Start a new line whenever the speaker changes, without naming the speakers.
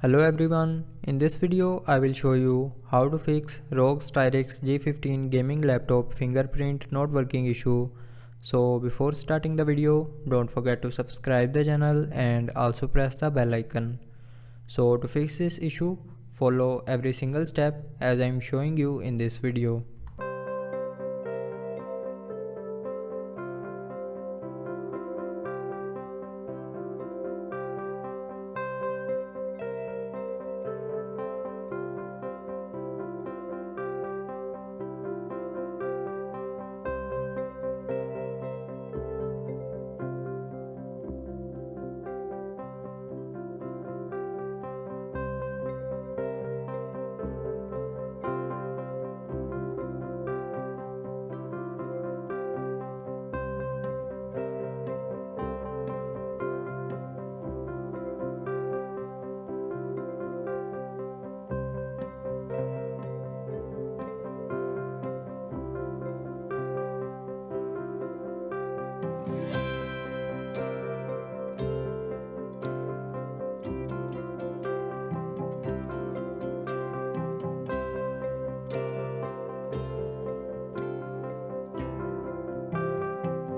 Hello everyone, in this video I will show you how to fix ROG Strix G15 gaming laptop fingerprint not working issue. So before starting the video, don't forget to subscribe the channel and also press the bell icon. So to fix this issue, follow every single step as I am showing you in this video.